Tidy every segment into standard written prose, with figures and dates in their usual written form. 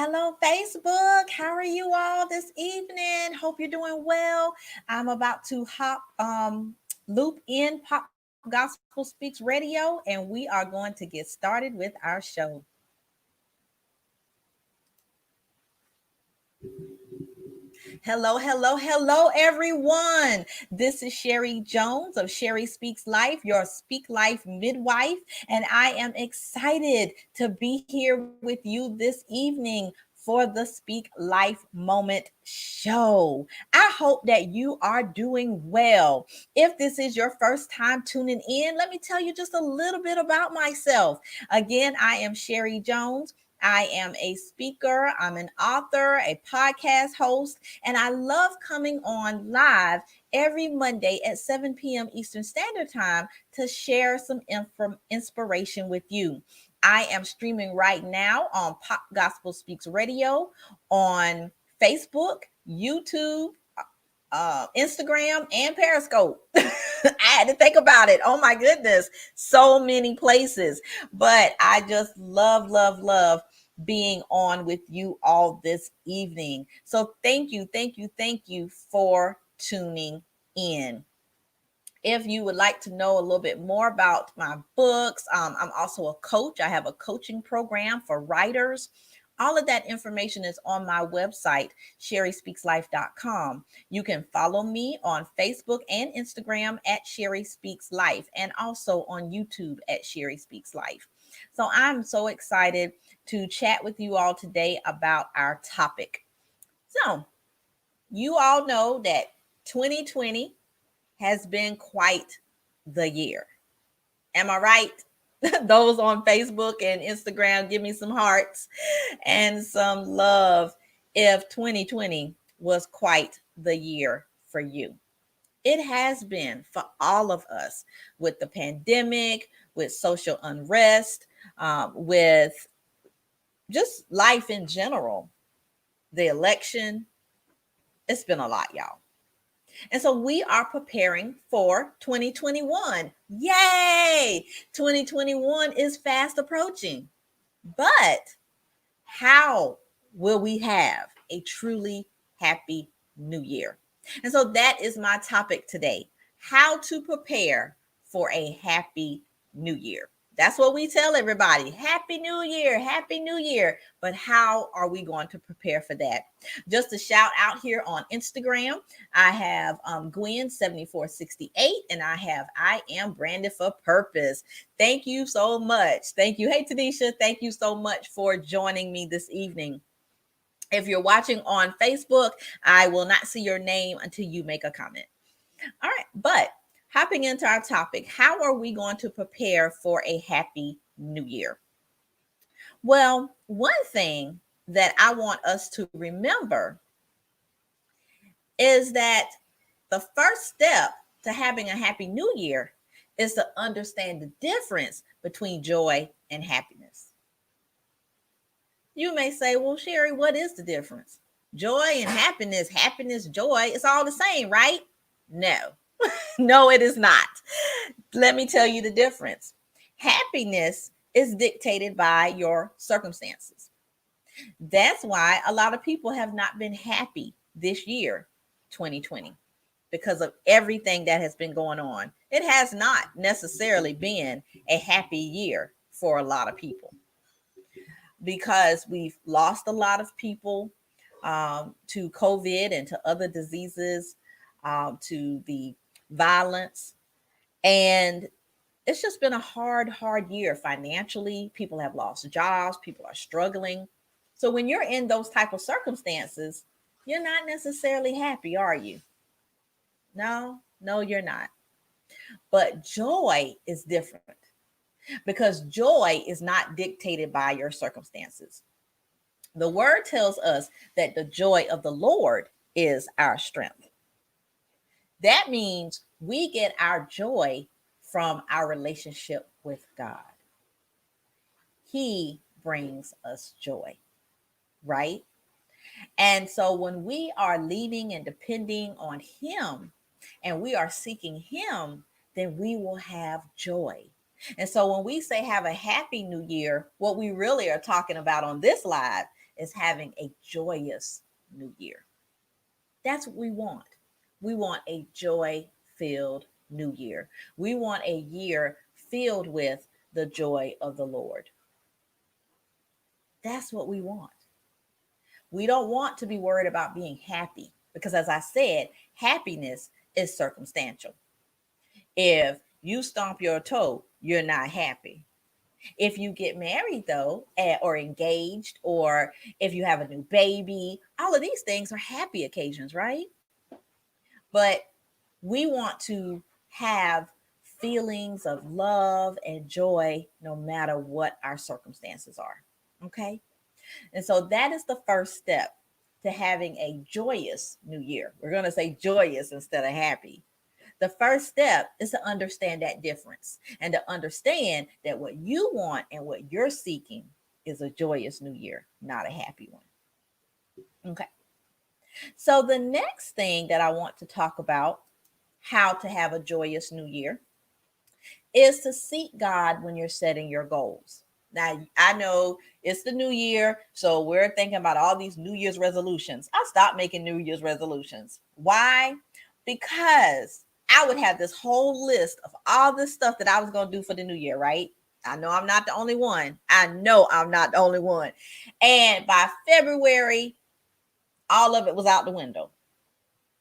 Hello, Facebook. How are you all this evening? Hope you're doing well. I'm about to loop in Pop Gospel Speaks Radio, and we are going to get started with our show. Hello, everyone. This is Sherry Jones of Sherry Speaks Life, your Speak Life midwife, and I am excited to be here with you this evening for the Speak Life Moment show. I hope that you are doing well. If this is your first time tuning in, let me tell you just a little bit about myself. Again, I am Sherry Jones. I am a speaker, I'm an author, a podcast host, and I love coming on live every Monday at 7 p.m. Eastern Standard Time to share some inspiration with you. I am streaming right now on Pop Gospel Speaks Radio, on Facebook, YouTube, Instagram, and Periscope. I had to think about it. Oh my goodness, so many places. But I just love being on with you all this evening. So thank you for tuning in. If you would like to know a little bit more about my books, I'm also a coach. I have a coaching program for writers. All of that information is on my website, sherryspeakslife.com. You can follow me on Facebook and Instagram at Sherry Speaks Life, and also on YouTube at Sherry Speaks Life. So I'm so excited to chat with you all today about our topic. So you all know that 2020 has been quite the year. Am I right? Those on Facebook and Instagram, give me some hearts and some love if 2020 was quite the year for you. It has been for all of us with the pandemic, with social unrest, with just life in general, the election. It's been a lot, y'all. And so we are preparing for 2021. Yay! 2021 is fast approaching. But how will we have a truly happy new year? And so that is my topic today: how to prepare for a happy new year. That's what we tell everybody. Happy New Year, Happy New Year. But how are we going to prepare for that? Just a shout out here on Instagram. I have Gwen7468, and I am branded for purpose. Thank you so much. Thank you. Hey, Tanisha, thank you so much for joining me this evening. If you're watching on Facebook, I will not see your name until you make a comment. All right, but hopping into our topic, how are we going to prepare for a happy new year? Well, one thing that I want us to remember is that the first step to having a happy new year is to understand the difference between joy and happiness. You may say, well, Sherry, what is the difference? Joy and happiness, joy, it's all the same, right? No, no, it is not. Let me tell you the difference. Happiness is dictated by your circumstances. That's why a lot of people have not been happy this year, 2020, because of everything that has been going on. It has not necessarily been a happy year for a lot of people because we've lost a lot of people to COVID and to other diseases, to the violence. And it's just been a hard year financially. People have lost jobs, people are struggling. So when you're in those type of circumstances, you're not necessarily happy, are you? No, you're not. But joy is different because joy is not dictated by your circumstances. The word tells us that the joy of the Lord is our strength. That means we get our joy from our relationship with God. He brings us joy, right? And so when we are leaning and depending on Him and we are seeking Him, then we will have joy. And so when we say have a happy new year, what we really are talking about on this live is having a joyous new year. That's what we want. We want a joy filled new year. We want a year filled with the joy of the Lord. That's what we want. We don't want to be worried about being happy because, as I said, happiness is circumstantial. If you stomp your toe, you're not happy. If you get married, though, or engaged, or if you have a new baby, all of these things are happy occasions, right? But we want to have feelings of love and joy no matter what our circumstances are. Okay. And so that is the first step to having a joyous new year. We're going to say joyous instead of happy. The first step is to understand that difference and to understand that what you want and what you're seeking is a joyous new year, not a happy one. Okay. So the next thing that I want to talk about, how to have a joyous new year, is to seek God when you're setting your goals. Now, I know it's the new year, so we're thinking about all these New Year's resolutions. I stopped making New Year's resolutions. Why? Because I would have this whole list of all this stuff that I was going to do for the new year, right? I know I'm not the only one. I know I'm not the only one. And by February, all of it was out the window.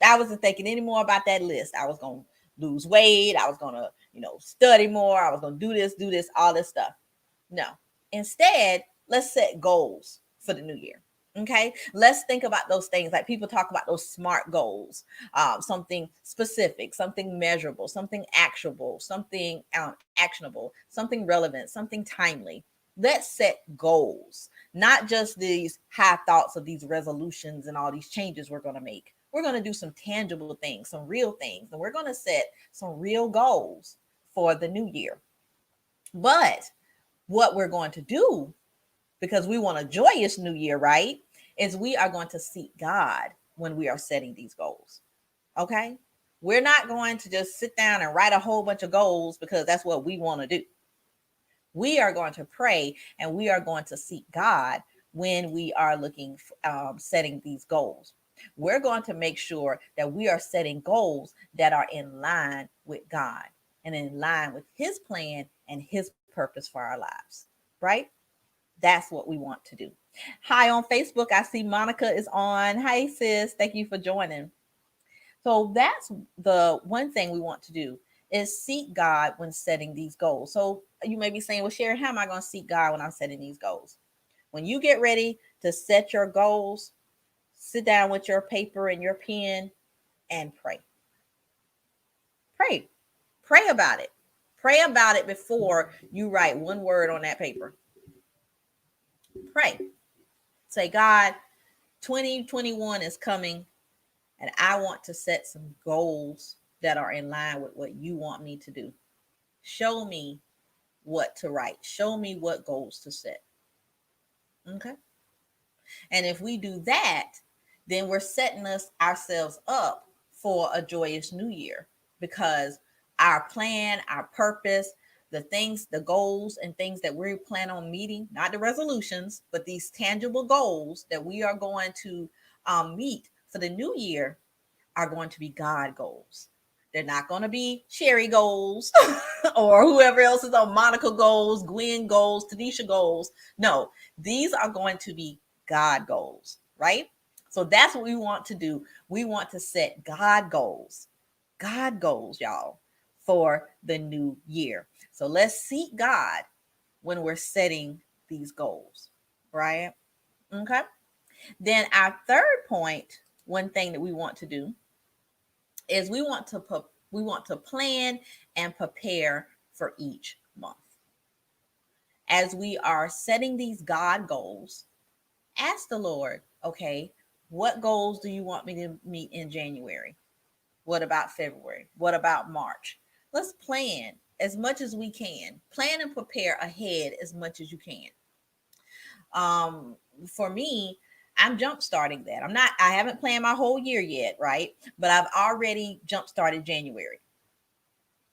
I wasn't thinking any more about that list. I was going to lose weight. I was going to, study more. I was going to do this, all this stuff. No. Instead, let's set goals for the new year. Okay. Let's think about those things. Like people talk about those SMART goals, something specific, something measurable, something actionable, something actionable, something relevant, something timely. Let's set goals, not just these high thoughts of these resolutions and all these changes we're going to make. We're going to do some tangible things, some real things, and we're going to set some real goals for the new year. But what we're going to do, because we want a joyous new year, right, is we are going to seek God when we are setting these goals. Okay? We're not going to just sit down and write a whole bunch of goals because that's what we want to do. We are going to pray and we are going to seek God when we are setting these goals. We're going to make sure that we are setting goals that are in line with God and in line with His plan and His purpose for our lives, right? That's what we want to do. Hi on Facebook. I see Monica is on. Hi, sis. Thank you for joining. So that's the one thing we want to do is seek God when setting these goals. So you may be saying, well, Sherry, how am I going to seek God when I'm setting these goals? When you get ready to set your goals, sit down with your paper and your pen and pray. Pray. Pray about it. Pray about it before you write one word on that paper. Pray. Say, God, 2021 is coming and I want to set some goals that are in line with what you want me to do. Show me what to write. Show me what goals to set. Okay. And if we do that, then we're setting ourselves up for a joyous new year because our plan, our purpose, the things, the goals and things that we plan on meeting, not the resolutions, but these tangible goals that we are going to meet for the new year are going to be God goals. They're not going to be Sherry goals or whoever else is on Monica goals, Gwen goals, Tanisha goals. No, these are going to be God goals, right? So that's what we want to do. We want to set God goals, y'all, for the new year. So let's seek God when we're setting these goals, right? Okay. Then our third point, one thing that we want to do is we want to plan and prepare for each month. As we are setting these God goals, ask the Lord, okay, what goals do you want me to meet in January? What about February? What about March? Let's plan as much as we can. Plan and prepare ahead as much as you can. For me, I'm jump starting that. I haven't planned my whole year yet, right? But I've already jump started January.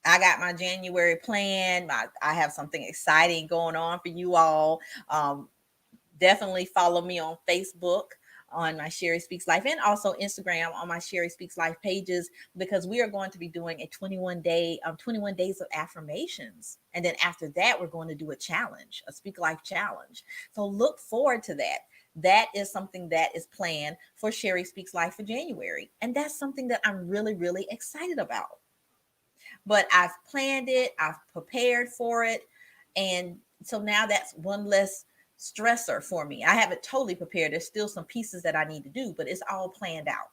I got my January plan. I have something exciting going on for you all. Definitely follow me on Facebook on my Sherry Speaks Life, and also Instagram on my Sherry Speaks Life pages, because we are going to be doing a 21 days of affirmations. And then after that, we're going to do a challenge, a Speak Life challenge. So look forward to that. That is something that is planned for Sherry Speaks Life for January. And that's something that I'm really, really excited about. But I've planned it, I've prepared for it. And so now that's one less stressor for me. I haven't totally prepared. There's still some pieces that I need to do, but it's all planned out.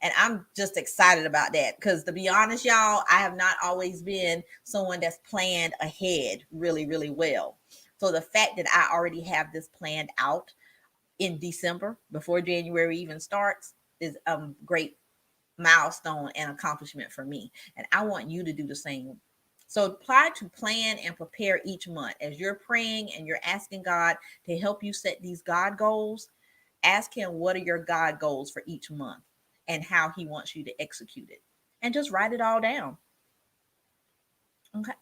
And I'm just excited about that, because to be honest, y'all, I have not always been someone that's planned ahead really, really well. So the fact that I already have this planned out in December before January even starts is great milestone and accomplishment for me. And I want you to do the same. So apply to plan and prepare each month. As you're praying and you're asking God to help you set these God goals, ask Him what are your God goals for each month and how He wants you to execute it. And just write it all down. Okay.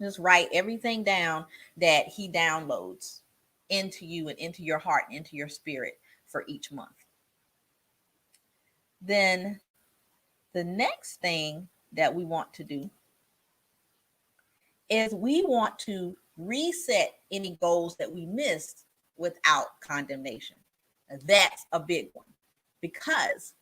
Just write everything down that He downloads into you and into your heart and into your spirit for each month. Then the next thing that we want to do is we want to reset any goals that we missed without condemnation. That's a big one, because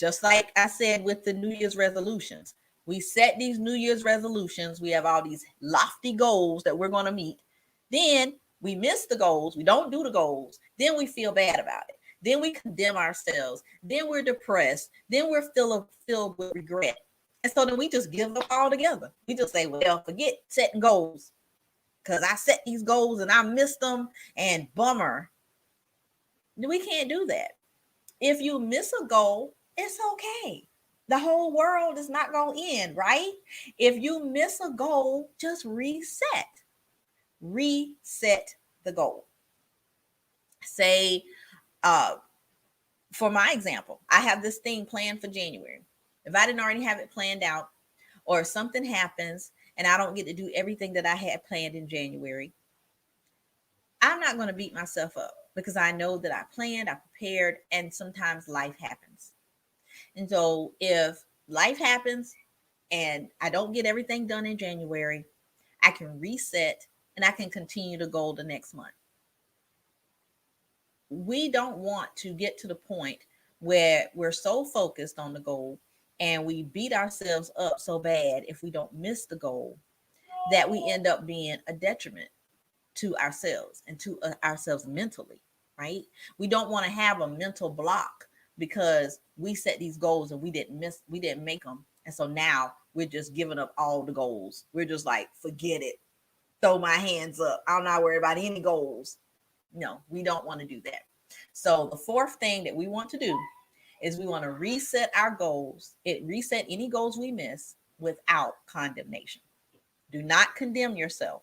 just like I said with the New Year's resolutions, we set these New Year's resolutions. We have all these lofty goals that we're going to meet. Then we miss the goals. We don't do the goals. Then we feel bad about it. Then we condemn ourselves. Then we're depressed. Then we're filled with regret. And so then we just give up altogether. We just say, well, forget setting goals, because I set these goals and I missed them, and bummer. We can't do that. If you miss a goal, it's okay. The whole world is not going to end, right? If you miss a goal, just reset. Reset the goal. Say, for my example, I have this thing planned for January. If I didn't already have it planned out, or if something happens and I don't get to do everything that I had planned in January, I'm not going to beat myself up, because I know that I planned, I prepared, and sometimes life happens. And so if life happens and I don't get everything done in January, I can reset and I can continue to go the next month. We don't want to get to the point where we're so focused on the goal and we beat ourselves up so bad if we don't miss the goal that we end up being a detriment to ourselves and to ourselves mentally, right? We don't want to have a mental block because we set these goals and we didn't make them. And so now we're just giving up all the goals. We're just like, forget it. Throw my hands up. I'm not worried about any goals. No, we don't want to do that. So the fourth thing that we want to do is we want to reset our goals. Reset any goals we miss without condemnation. Do not condemn yourself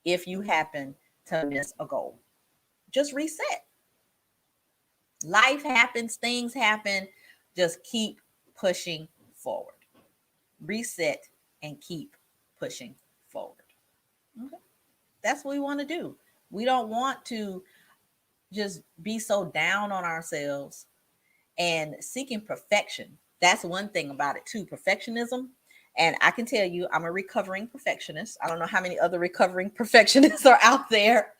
if you happen to miss a goal. Just reset. Life happens, things happen. Just keep pushing forward. Reset and keep pushing forward. Okay. That's what we want to do. We don't want to just be so down on ourselves and seeking perfection. That's one thing about it too, perfectionism. And I can tell you, I'm a recovering perfectionist. I don't know how many other recovering perfectionists are out there,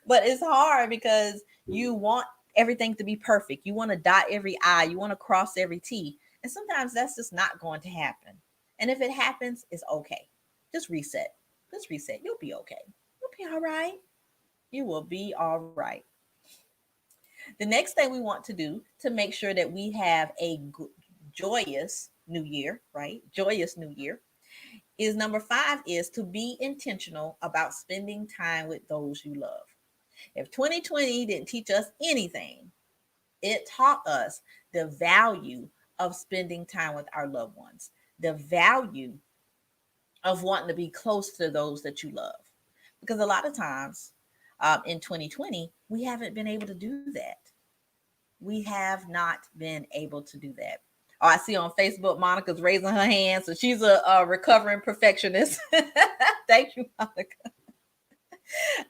but it's hard because you want everything to be perfect. You want to dot every I, you want to cross every T. And sometimes that's just not going to happen. And if it happens, it's okay. Just reset. Just reset. You'll be okay. You'll be all right. You will be all right. The next thing we want to do to make sure that we have a joyous new year, right? Joyous new year is number 5 is to be intentional about spending time with those you love. If 2020 didn't teach us anything, it taught us the value of spending time with our loved ones, the value of wanting to be close to those that you love. Because a lot of times in 2020, we haven't been able to do that. We have not been able to do that. Oh, I see on Facebook, Monica's raising her hand. So she's a recovering perfectionist. Thank you, Monica.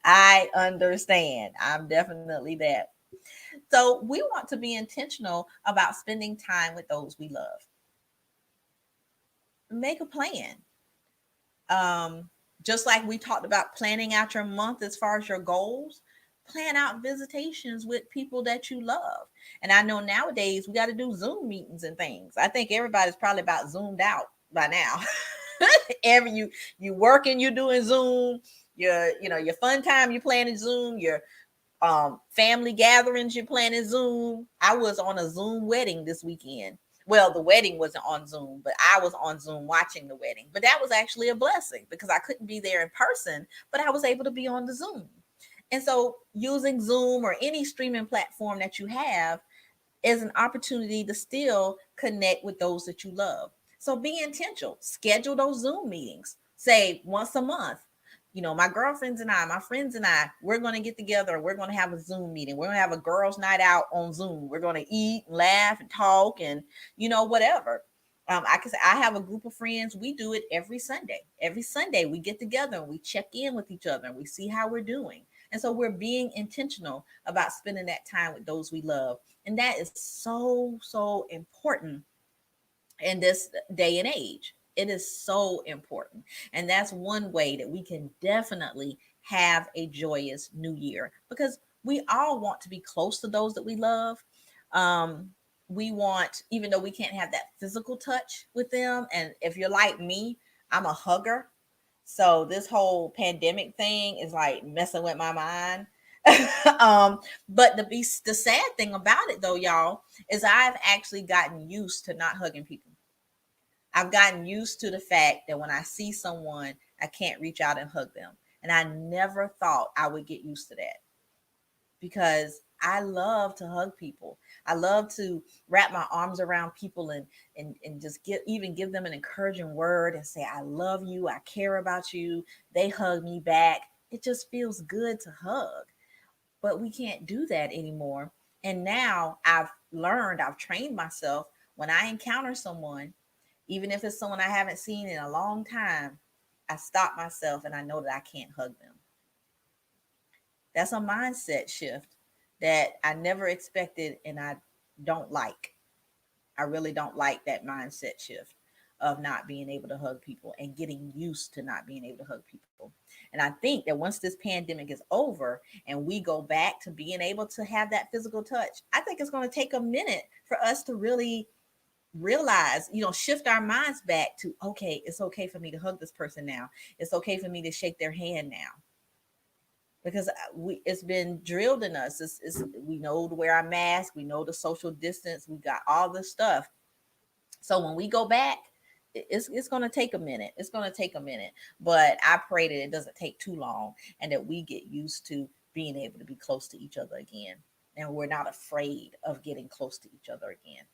I understand. I'm definitely that. So we want to be intentional about spending time with those we love. Make a plan. Um, just like we talked about planning out your month as far as your goals, plan out visitations with people that you love. And I know nowadays we got to do Zoom meetings and things. I think everybody's probably about zoomed out by now. Every you working, you doing Zoom. Your fun time you planning Zoom. Your family gatherings you're planning Zoom. I was on a Zoom wedding this weekend. Well, the wedding wasn't on Zoom, but I was on Zoom watching the wedding. But that was actually a blessing because I couldn't be there in person, but I was able to be on the Zoom. And so using Zoom or any streaming platform that you have is an opportunity to still connect with those that you love. So be intentional. Schedule those Zoom meetings. Say once a month. My girlfriends and I, my friends and I, we're going to get together. We're going to have a Zoom meeting. We're going to have a girls' night out on Zoom. We're going to eat and laugh and talk and, whatever. I can say I have a group of friends. We do it every Sunday. Every Sunday we get together and we check in with each other and we see how we're doing. And so we're being intentional about spending that time with those we love. And that is so, so important in this day and age. It is so important. And that's one way that we can definitely have a joyous new year because we all want to be close to those that we love. Um, we want, even though we can't have that physical touch with them. And if you're like me, I'm a hugger. So this whole pandemic thing is like messing with my mind. But the sad thing about it though, y'all, is I've actually gotten used to not hugging people. I've gotten used to the fact that when I see someone, I can't reach out and hug them. And I never thought I would get used to that because I love to hug people. I love to wrap my arms around people and just give them an encouraging word and say, I love you, I care about you. They hug me back. It just feels good to hug. But we can't do that anymore. And now I've trained myself when I encounter someone, even if it's someone I haven't seen in a long time, I stop myself and I know that I can't hug them. That's a mindset shift that I never expected and I don't like. I really don't like that mindset shift of not being able to hug people and getting used to not being able to hug people. And I think that once this pandemic is over and we go back to being able to have that physical touch, I think it's going to take a minute for us to really realize, shift our minds back to, okay, it's okay for me to hug this person now. It's okay for me to shake their hand now because it's been drilled in us. We know to wear our mask, we know the social distance, we got all this stuff. So when we go back, it's going to take a minute. It's going to take a minute, but I pray that it doesn't take too long and that we get used to being able to be close to each other again, and we're not afraid of getting close to each other again.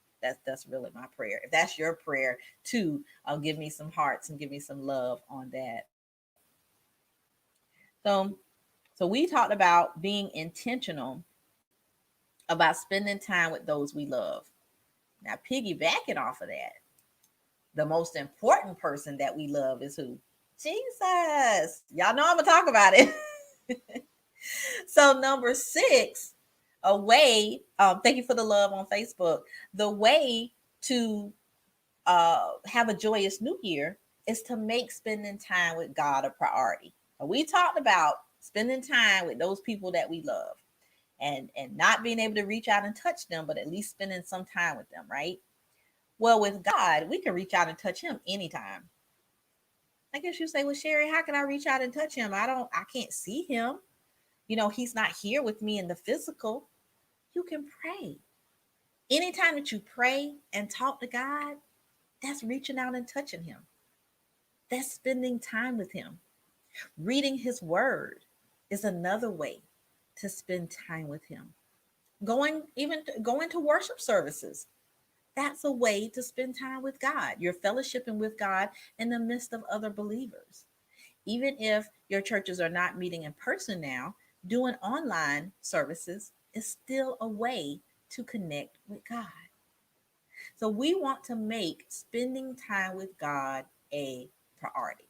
That's really my prayer. If that's your prayer too, give me some hearts and give me some love on that. So So we talked about being intentional about spending time with those we love. Now, piggybacking off of that, the most important person that we love is who? Jesus. Y'all know I'm going to talk about it. So, number six, a way, thank you for the love on Facebook. The way to have a joyous new year is to make spending time with God a priority. We talked about spending time with those people that we love and not being able to reach out and touch them, but at least spending some time with them, right? Well, with God, we can reach out and touch him anytime. I guess you say, well, Sherry, how can I reach out and touch him? I can't see him. He's not here with me in the physical. You can pray. Anytime that you pray and talk to God, that's reaching out and touching him. That's spending time with him. Reading his word is another way to spend time with him. Going to worship services, that's a way to spend time with God. You're fellowshipping with God in the midst of other believers. Even if your churches are not meeting in person now, doing online services is still a way to connect with God. So we want to make spending time with God a priority.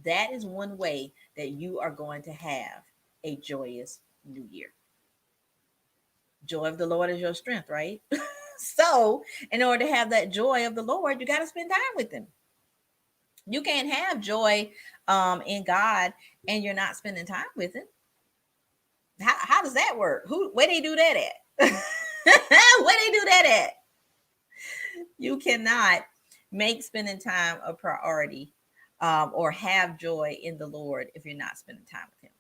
That is one way that you are going to have a joyous new year. Joy of the Lord is your strength, right? So, in order to have that joy of the Lord, you got to spend time with Him. You can't have joy in God and you're not spending time with Him. How does that work? Where they do that at? Where they do that at? You cannot make spending time a priority or have joy in the Lord if you're not spending time with Him.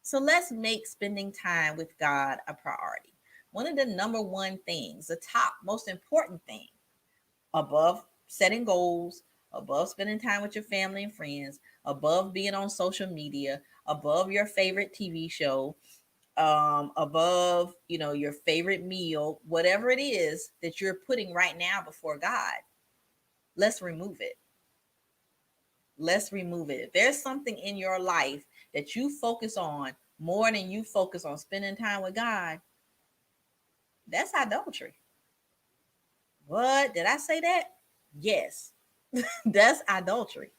So let's make spending time with God a priority. One of the number one things, the top most important thing, above setting goals, above spending time with your family and friends, above being on social media, above your favorite TV show, above, your favorite meal, whatever it is that you're putting right now before God, let's remove it. Let's remove it. If there's something in your life that you focus on more than you focus on spending time with God, that's idolatry. What? Did I say that? Yes. That's adultery.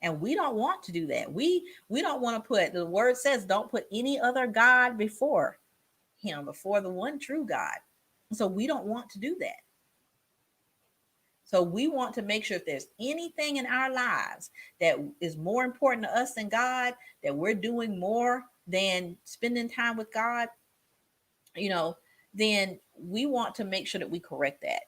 And we don't want to do that. We don't want to put, the word says, don't put any other God before Him, before the one true God. So we don't want to do that. So we want to make sure if there's anything in our lives that is more important to us than God, that we're doing more than spending time with God, then we want to make sure that we correct that.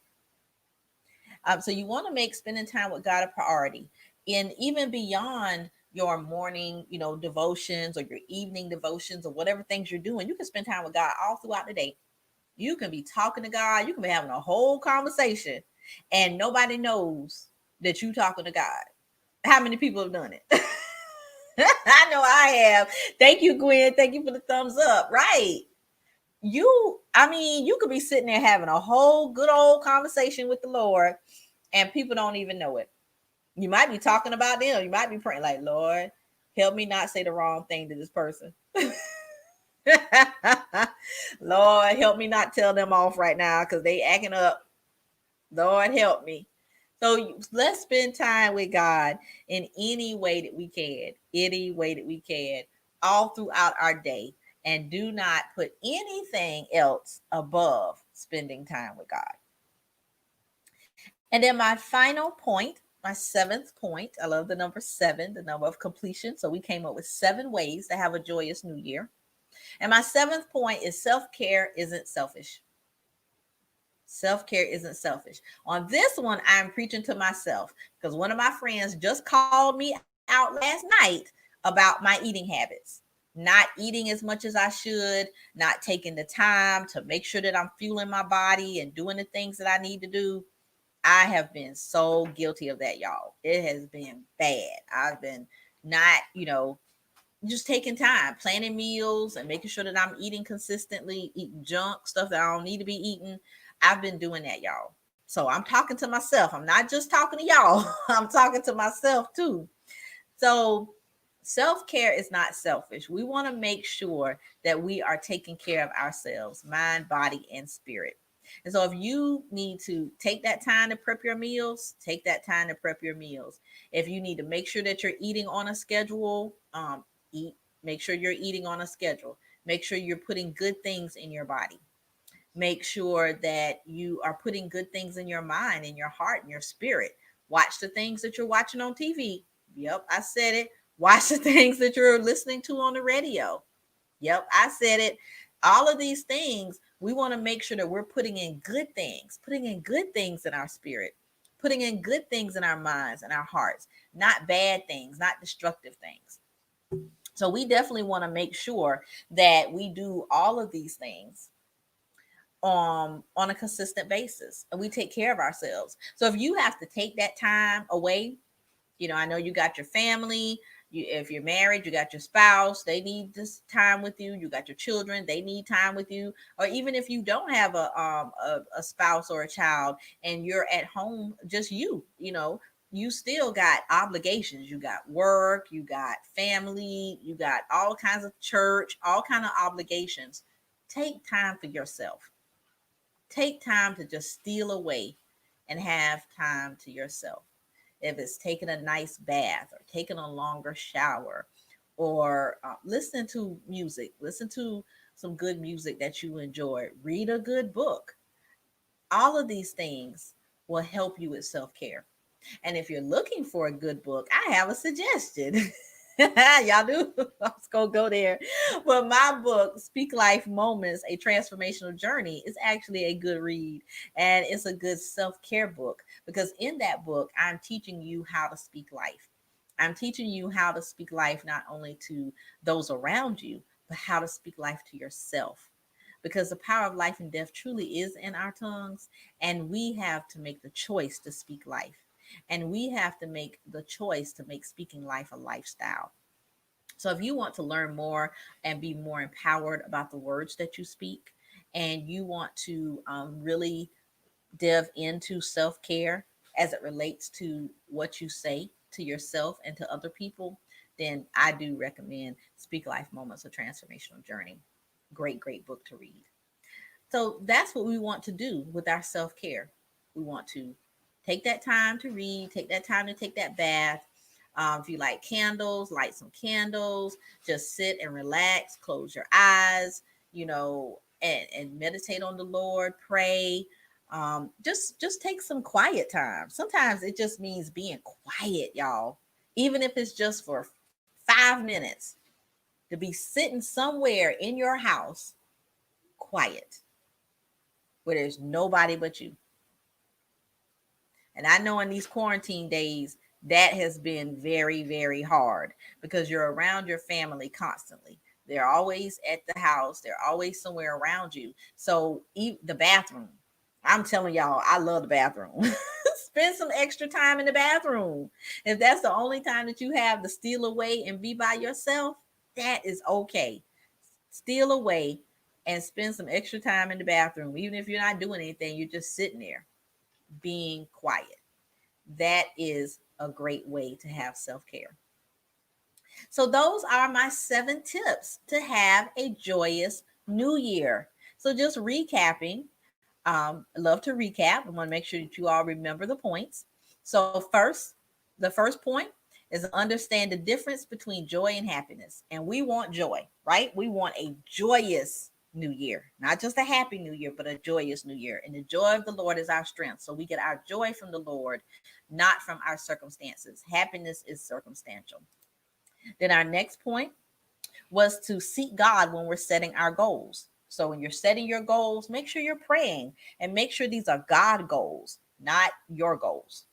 So you want to make spending time with God a priority. And even beyond your morning, devotions or your evening devotions or whatever things you're doing, you can spend time with God all throughout the day. You can be talking to God. You can be having a whole conversation and nobody knows that you're talking to God. How many people have done it? I know I have. Thank you, Gwen. Thank you for the thumbs up. Right. You could be sitting there having a whole good old conversation with the Lord and people don't even know it. You might be talking about them. You might be praying like, Lord, help me not say the wrong thing to this person. Lord, help me not tell them off right now because they acting up. Lord, help me. So let's spend time with God in any way that we can, all throughout our day. And do not put anything else above spending time with God. And then my final point, my seventh point, I love the number 7, the number of completion. So we came up with 7 ways to have a joyous new year. And my 7th point is self-care isn't selfish. Self-care isn't selfish. On this one, I'm preaching to myself because one of my friends just called me out last night about my eating habits. Not eating as much as I should, not taking the time to make sure that I'm fueling my body and doing the things that I need to do. I have been so guilty of that, y'all. It has been bad. I've been not, just taking time, planning meals and making sure that I'm eating consistently, eating junk, stuff that I don't need to be eating. I've been doing that, y'all. So I'm talking to myself. I'm not just talking to y'all. I'm talking to myself too. So self-care is not selfish. We want to make sure that we are taking care of ourselves, mind, body, and spirit. And so if you need to take that time to prep your meals, take that time to prep your meals. If you need to make sure that you're eating on a schedule, eat. Make sure you're eating on a schedule. Make sure you're putting good things in your body. Make sure that you are putting good things in your mind, in your heart, in your spirit. Watch the things that you're watching on TV. Yep, I said it. Watch the things that you're listening to on the radio. Yep, I said it. All of these things, we want to make sure that we're putting in good things, putting in good things in our spirit, putting in good things in our minds and our hearts, not bad things, not destructive things. So we definitely want to make sure that we do all of these things on a consistent basis and we take care of ourselves. So if you have to take that time away, I know you got your family, if you're married, you got your spouse, they need this time with you. You got your children, they need time with you. Or even if you don't have a spouse or a child and you're at home, just you still got obligations. You got work, you got family, you got all kinds of church, all kind of obligations. Take time for yourself. Take time to just steal away and have time to yourself. If it's taking a nice bath or taking a longer shower or listen to music, listen to some good music that you enjoy, read a good book. All of these things will help you with self care. And if you're looking for a good book, I have a suggestion. Y'all do. I was gonna go there. But my book, Speak Life Moments, A Transformational Journey, is actually a good read. And it's a good self-care book because in that book, I'm teaching you how to speak life. I'm teaching you how to speak life not only to those around you, but how to speak life to yourself. Because the power of life and death truly is in our tongues, and we have to make the choice to speak life. And we have to make the choice to make speaking life a lifestyle. So if you want to learn more and be more empowered about the words that you speak, and you want to really delve into self care as it relates to what you say to yourself and to other people, then I do recommend Speak Life Moments, a Transformational Journey. Great, great book to read. So that's what we want to do with our self care. We want to take that time to read, take that time to take that bath. If you like candles, light some candles, just sit and relax, close your eyes, and meditate on the Lord, pray. Just take some quiet time. Sometimes it just means being quiet, y'all. Even if it's just for 5 minutes, to be sitting somewhere in your house, quiet, where there's nobody but you. And I know in these quarantine days, that has been very, very hard because you're around your family constantly. They're always at the house, they're always somewhere around you. So, the bathroom, I'm telling y'all, I love the bathroom. Spend some extra time in the bathroom. If that's the only time that you have to steal away and be by yourself, that is okay. Steal away and spend some extra time in the bathroom. Even if you're not doing anything, you're just sitting there being quiet. That is a great way to have self care. So, those are my 7 tips to have a joyous new year. So, just recapping, I love to recap. I want to make sure that you all remember the points. So, the first point is to understand the difference between joy and happiness. And we want joy, right? We want a joyous new year, not just a happy new year, but a joyous new year. And the joy of the Lord is our strength. So we get our joy from the Lord, not from our circumstances. Happiness is circumstantial. Then our next point was to seek God when we're setting our goals. So when you're setting your goals, make sure you're praying and make sure these are God goals, not your goals.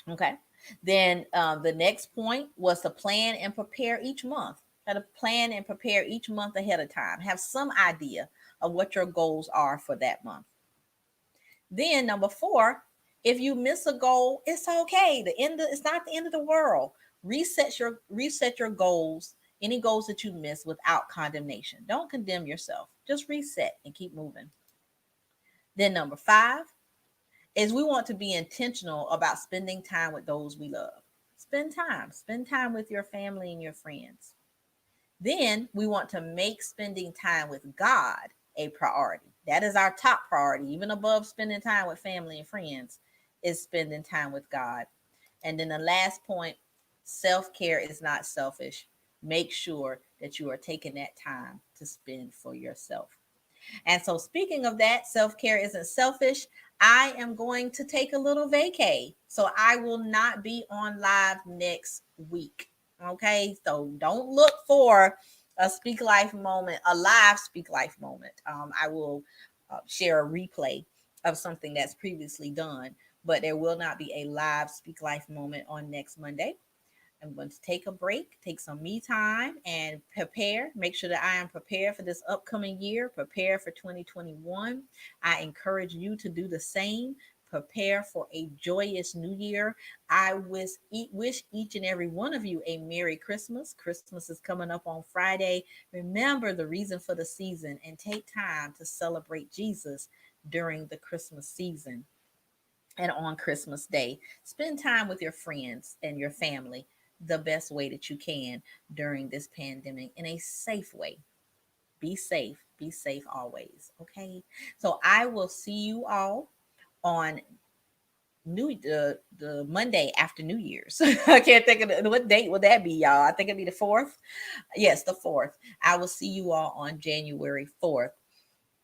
Okay. Then the next point was to plan and prepare each month. Got to plan and prepare each month ahead of time. Have some idea of what your goals are for that month. Then number four, if you miss a goal, it's okay. It's not the end of the world. Reset your goals, any goals that you miss without condemnation. Don't condemn yourself. Just reset and keep moving. Then number five is we want to be intentional about spending time with those we love. Spend time with your family and your friends. Then we want to make spending time with God a priority. That is our top priority, even above spending time with family and friends, is spending time with God. And then the last point, self care is not selfish. Make sure that you are taking that time to spend for yourself. And so, speaking of that, self care isn't selfish. I am going to take a little vacay. So, I will not be on live next week. Okay. So, don't look for a Speak Life moment, a live Speak Life moment. I will share a replay of something that's previously done, but there will not be a live Speak Life moment on next Monday. I'm going to take a break, take some me time, and prepare. Make sure that I am prepared for this upcoming year, prepare for 2021. I encourage you to do the same. Prepare for a joyous new year. I wish each and every one of you a Merry Christmas. Christmas is coming up on Friday. Remember the reason for the season and take time to celebrate Jesus during the Christmas season and on Christmas Day. Spend time with your friends and your family the best way that you can during this pandemic in a safe way. Be safe. Be safe always. Okay. So I will see you all on the Monday after New Year's. I can't think of what date would that be, y'all. I think it'd be the 4th. Yes, the 4th. I will see you all on January 4th.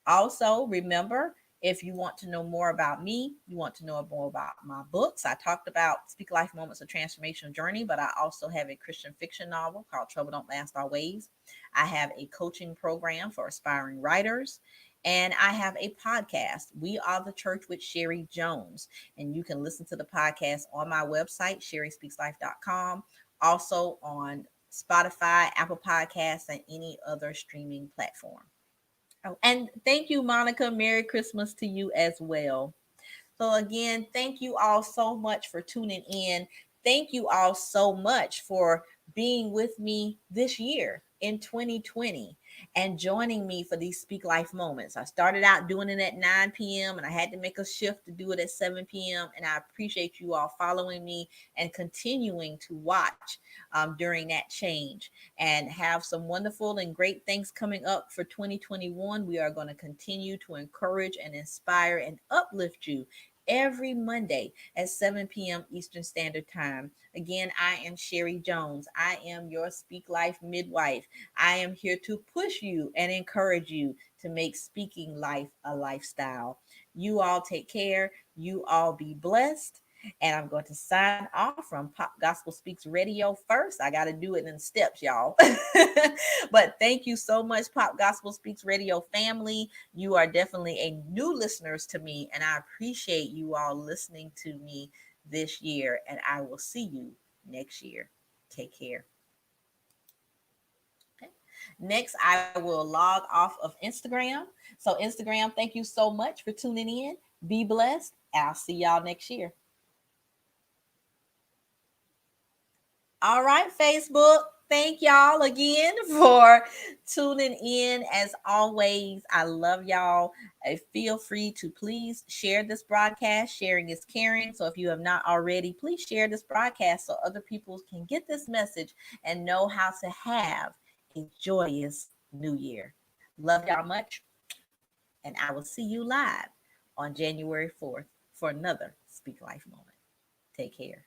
Also, remember, if you want to know more about me, you want to know more about my books. I talked about Speak Life Moments of Transformational Journey, but I also have a Christian fiction novel called Trouble Don't Last Always. I have a coaching program for aspiring writers. And I have a podcast, We Are the Church with Sherry Jones. And you can listen to the podcast on my website, sherryspeakslife.com, also on Spotify, Apple Podcasts, and any other streaming platform. Oh, and thank you, Monica. Merry Christmas to you as well. So, again, thank you all so much for tuning in. Thank you all so much for being with me this year in 2020 and joining me for these Speak Life moments. I started out doing it at 9 p.m. and I had to make a shift to do it at 7 p.m. And I appreciate you all following me and continuing to watch during that change, and have some wonderful and great things coming up for 2021. We are going to continue to encourage and inspire and uplift you every Monday at 7 p.m. Eastern Standard Time. Again, I am Sherry Jones. I am your Speak Life midwife. I am here to push you and encourage you to make speaking life a lifestyle. You all take care. You all be blessed. And I'm going to sign off from Pop Gospel Speaks Radio first. I got to do it in steps, y'all. But thank you so much, Pop Gospel Speaks Radio family. You are definitely a new listeners to me, and I appreciate you all listening to me this year. And I will see you next year. Take care. Okay. Next, I will log off of Instagram. So, Instagram, thank you so much for tuning in. Be blessed. I'll see y'all next year. All right, Facebook. Thank y'all again for tuning in. As always, I love y'all. Feel free to please share this broadcast. Sharing is caring. So if you have not already, please share this broadcast so other people can get this message and know how to have a joyous new year. Love y'all much. And I will see you live on January 4th for another Speak Life moment. Take care.